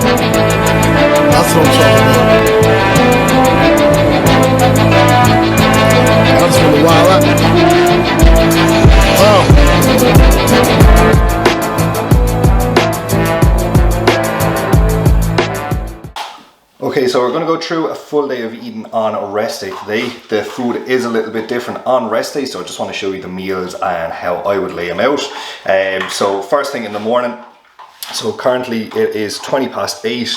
That's what I'm talking about. I just want to wild out. Okay, so we're going to go through a full day of eating on a rest day today. The food is a little bit different on rest day, so I just want to show you the meals and how I would lay them out. So first thing in the morning, so currently it is 8:20.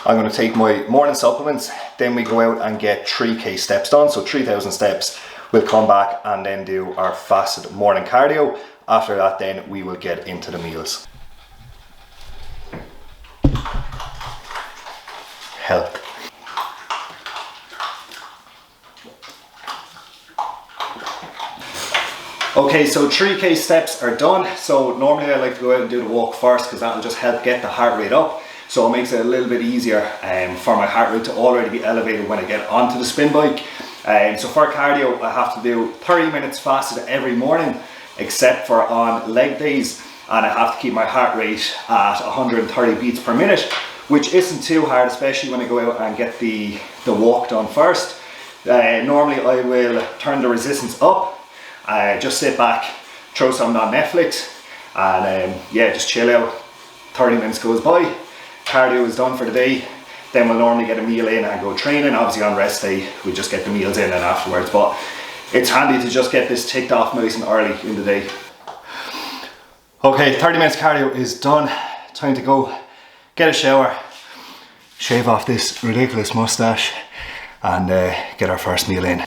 I'm going to take my morning supplements, then we go out and get 3k steps done, so 3,000 steps. We'll come back and then do our fasted morning cardio. After that then we will get into the meals. Health. Okay, so 3k steps are done. So normally I like to go out and do the walk first because that'll just help get the heart rate up. So it makes it a little bit easier for my heart rate to already be elevated when I get onto the spin bike. So for cardio, I have to do 30 minutes fasted every morning, except for on leg days. And I have to keep my heart rate at 130 beats per minute, which isn't too hard, especially when I go out and get the walk done first. Normally I will turn the resistance up, just sit back, throw something on Netflix, and yeah, just chill out. 30 minutes goes by, cardio is done for the day, then we'll normally get a meal in and go training. Obviously on rest day, we just get the meals in and afterwards, but it's handy to just get this ticked off nice and early in the day. Okay, 30 minutes cardio is done. Time to go get a shower, shave off this ridiculous mustache, and get our first meal in.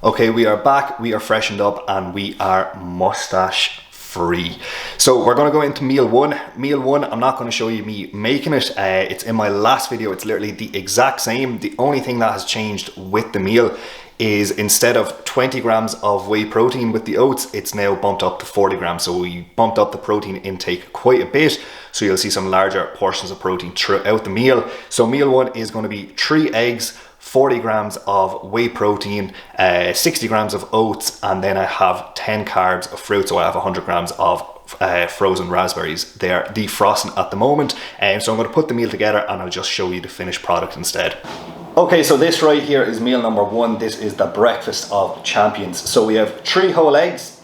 Okay, we are back, we are freshened up, and we are mustache free. So we're going to go into meal one. Meal one, I'm not going to show you me making it. It's in my last video. It's literally the exact same. The only thing that has changed with the meal is instead of 20 grams of whey protein with the oats, it's now bumped up to 40 grams. So we bumped up the protein intake quite a bit. So you'll see some larger portions of protein throughout the meal. So meal one is going to be 3 eggs, 40 grams of whey protein, 60 grams of oats, and then I have 10 carbs of fruit. So I have 100 grams of frozen raspberries. They're defrosting at the moment. So I'm going to put the meal together and I'll just show you the finished product instead. Okay, so this right here is meal number one. This is the breakfast of champions. So we have 3 whole eggs,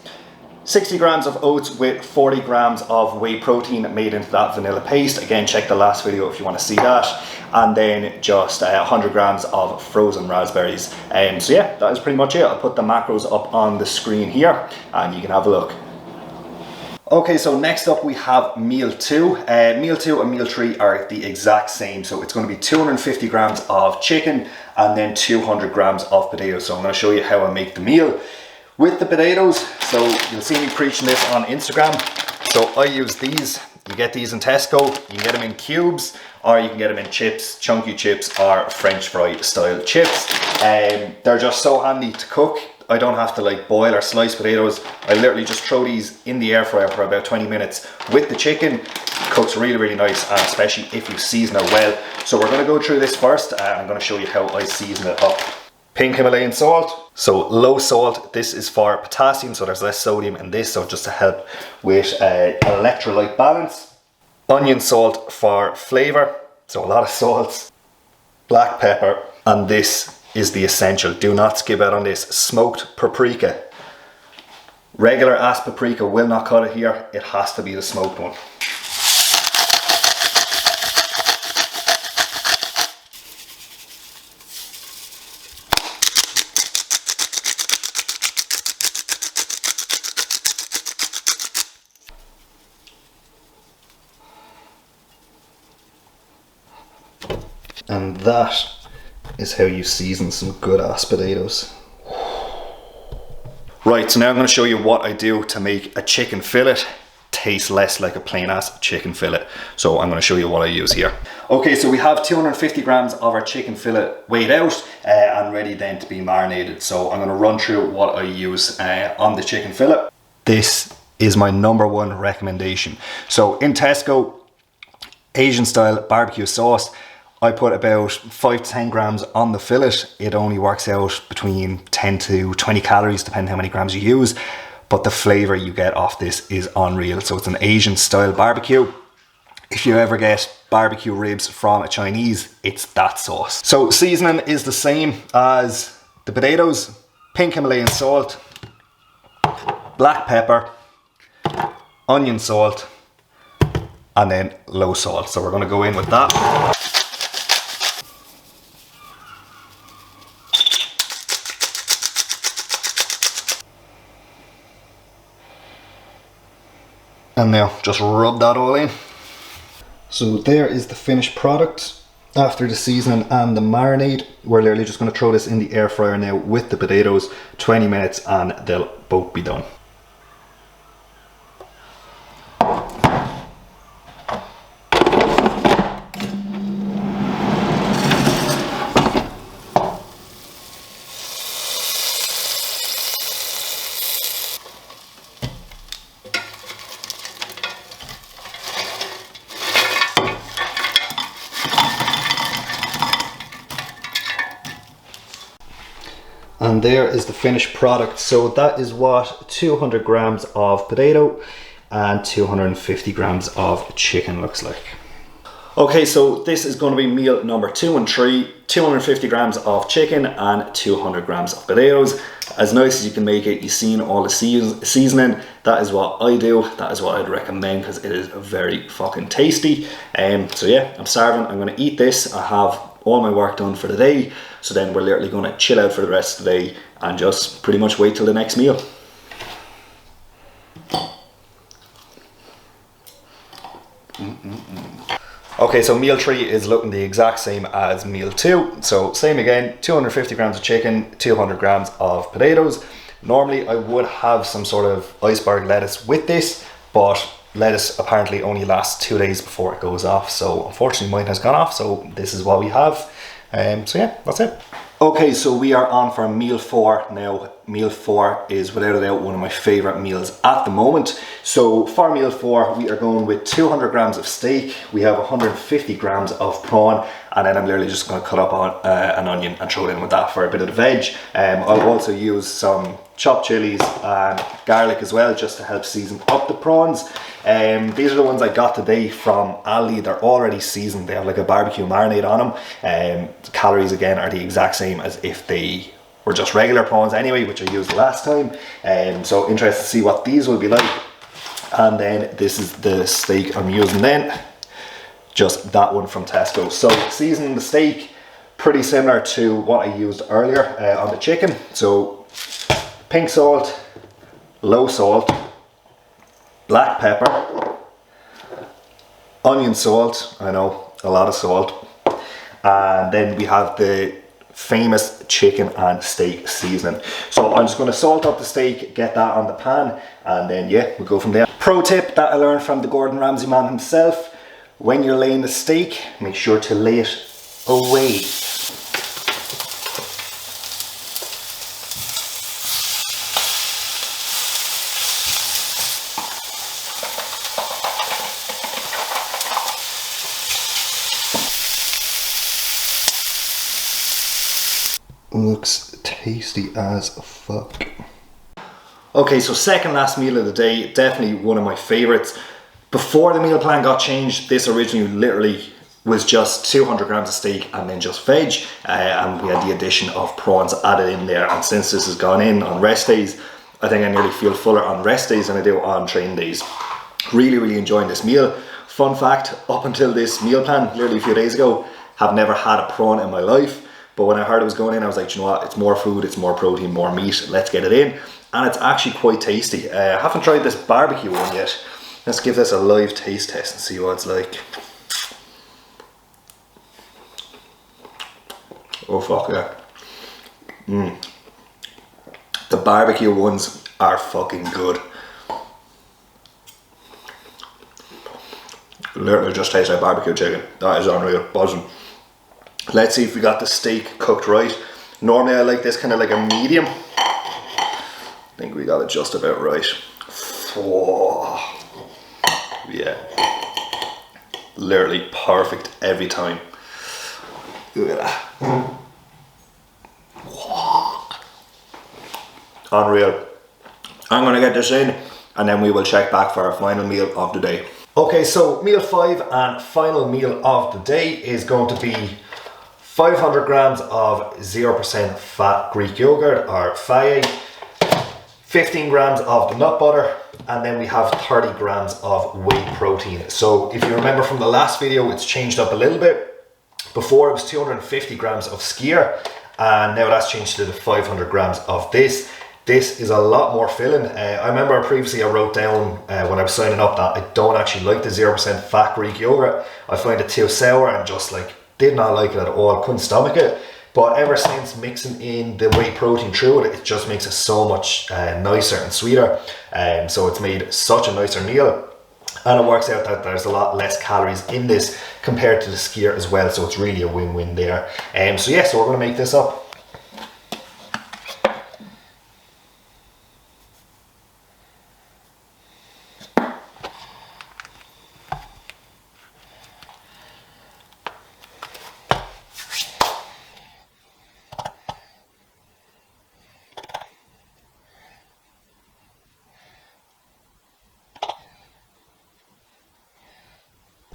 60 grams of oats with 40 grams of whey protein made into that vanilla paste. Again, check the last video if you want to see that. And then just 100 grams of frozen raspberries. So yeah, that is pretty much it. I'll put the macros up on the screen here and you can have a look. Okay, so next up we have meal two. Meal two and meal three are the exact same. So it's going to be 250 grams of chicken and then 200 grams of potatoes. So I'm going to show you how I make the meal with the potatoes. So you'll see me preaching this on Instagram. So I use these. You get these in Tesco. You can get them in cubes, or you can get them in chips, chunky chips, or French fry style chips. They're just so handy to cook. I don't have to like boil or slice potatoes. I literally just throw these in the air fryer for about 20 minutes with the chicken. It cooks really, really nice, and especially if you season it well. So we're going to go through this first, and I'm going to show you how I season it up. Pink Himalayan salt, so low salt. This is for potassium, so there's less sodium in this, so just to help with electrolyte balance. Onion salt for flavour, so a lot of salts. Black pepper, and this is the essential, do not skip out on this, smoked paprika. Regular ass paprika will not cut it here, it has to be the smoked one. And that is how you season some good ass potatoes. Right, so now I'm going to show you what I do to make a chicken fillet taste less like a plain ass chicken fillet. So I'm going to show you what I use here. Okay, so we have 250 grams of our chicken fillet weighed out and ready then to be marinated. So I'm going to run through what I use on the chicken fillet. This is my #1 recommendation. So in Tesco, Asian style barbecue sauce, I put about 5 to 10 grams on the fillet. It only works out between 10 to 20 calories, depending how many grams you use. But the flavor you get off this is unreal. So it's an Asian style barbecue. If you ever get barbecue ribs from a Chinese, it's that sauce. So seasoning is the same as the potatoes: pink Himalayan salt, black pepper, onion salt, and then low salt. So we're gonna go in with that. And now just rub that all in. So there is the finished product after the seasoning and the marinade. We're literally just going to throw this in the air fryer now with the potatoes, 20 minutes, and they'll both be done. And there is the finished product. So that is what 200 grams of potato and 250 grams of chicken looks like. Okay, so this is going to be meal number 2 and 3. 250 grams of chicken and 200 grams of potatoes. As nice as you can make it, you've seen all the seasoning. That is what I do. That is what I'd recommend because it is very fucking tasty. So yeah, I'm starving. I'm going to eat this. I have all my work done for the day. So then we're literally going to chill out for the rest of the day and just pretty much wait till the next meal. Okay, so meal 3 is looking the exact same as meal 2. So same again, 250 grams of chicken, 200 grams of potatoes. Normally I would have some sort of iceberg lettuce with this, but lettuce apparently only lasts 2 days before it goes off. So unfortunately mine has gone off, so this is what we have. So yeah, that's it. Okay, so we are on for meal 4 now. Meal 4 is without a doubt one of my favorite meals at the moment. So for meal 4, we are going with 200 grams of steak. We have 150 grams of prawn, and then I'm literally just going to cut up on an onion and throw it in with that for a bit of the veg. I'll also use some chopped chilies and garlic as well, just to help season up the prawns. These are the ones I got today from Aldi. They're already seasoned. They have like a barbecue marinade on them. The calories again are the exact same as if they were just regular prawns anyway, which I used last time. So interested to see what these will be like. And then this is the steak I'm using then. Just that one from Tesco. So seasoning the steak, pretty similar to what I used earlier on the chicken. So pink salt, low salt, black pepper, onion salt, I know, a lot of salt. And then we have the famous chicken and steak seasoning. So I'm just going to salt up the steak, get that on the pan, and then yeah, we'll go from there. Pro tip that I learned from the Gordon Ramsay man himself: when you're laying the steak, make sure to lay it away. Looks tasty as fuck. Okay, so second last meal of the day, definitely one of my favorites. Before the meal plan got changed, this originally literally was just 200 grams of steak and then just veg, and we had the addition of prawns added in there. And since this has gone in on rest days, I think I nearly feel fuller on rest days than I do on training days. Really enjoying this meal. Fun fact, up until this meal plan, literally a few days ago, have never had a prawn in my life. But when I heard it was going in, I was like, you know what, it's more food, it's more protein, more meat, let's get it in. And it's actually quite tasty. I haven't tried this barbecue one yet. Let's give this a live taste test and see what it's like. Oh fuck yeah. The barbecue ones are fucking good. Literally just tastes like barbecue chicken. That is unreal, buzzing. Let's see if we got the steak cooked right. Normally I like this kind of like a medium. I think we got it just about right. Whoa. Yeah. Literally perfect every time. Look at that. Whoa. Unreal. I'm gonna get this in and then we will check back for our final meal of the day. Okay, so meal 5 and final meal of the day is going to be 500 grams of 0% fat Greek yogurt or faye, 15 grams of the nut butter, and then we have 30 grams of whey protein. So if you remember from the last video, it's changed up a little bit. Before it was 250 grams of skyr, and now that's changed to the 500 grams of this. This is a lot more filling. I remember previously I wrote down when I was signing up that I don't actually like the 0% fat Greek yogurt. I find it too sour and just like did not like it at all, couldn't stomach it. But ever since mixing in the whey protein through it, it just makes it so much nicer and sweeter. So it's made such a nicer meal. And it works out that there's a lot less calories in this compared to the skyr as well. So it's really a win-win there. So yeah, so we're gonna make this up.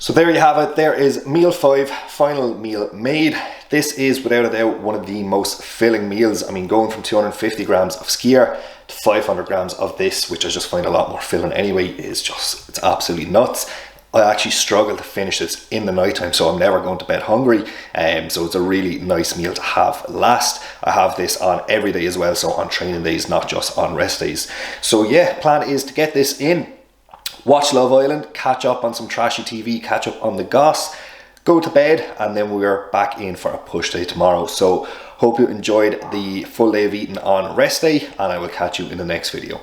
So there you have it. There is meal 5, final meal made. This is without a doubt one of the most filling meals. I mean, going from 250 grams of skyr to 500 grams of this, which I just find a lot more filling anyway, is just, it's absolutely nuts. I actually struggle to finish this in the night time, so I'm never going to bed hungry. So it's a really nice meal to have last. I have this on every day as well, so on training days, not just on rest days. So yeah, plan is to get this in, watch Love Island, catch up on some trashy TV, catch up on the goss, go to bed, and then we're back in for a push day tomorrow. So hope you enjoyed the full day of eating on rest day, and I will catch you in the next video.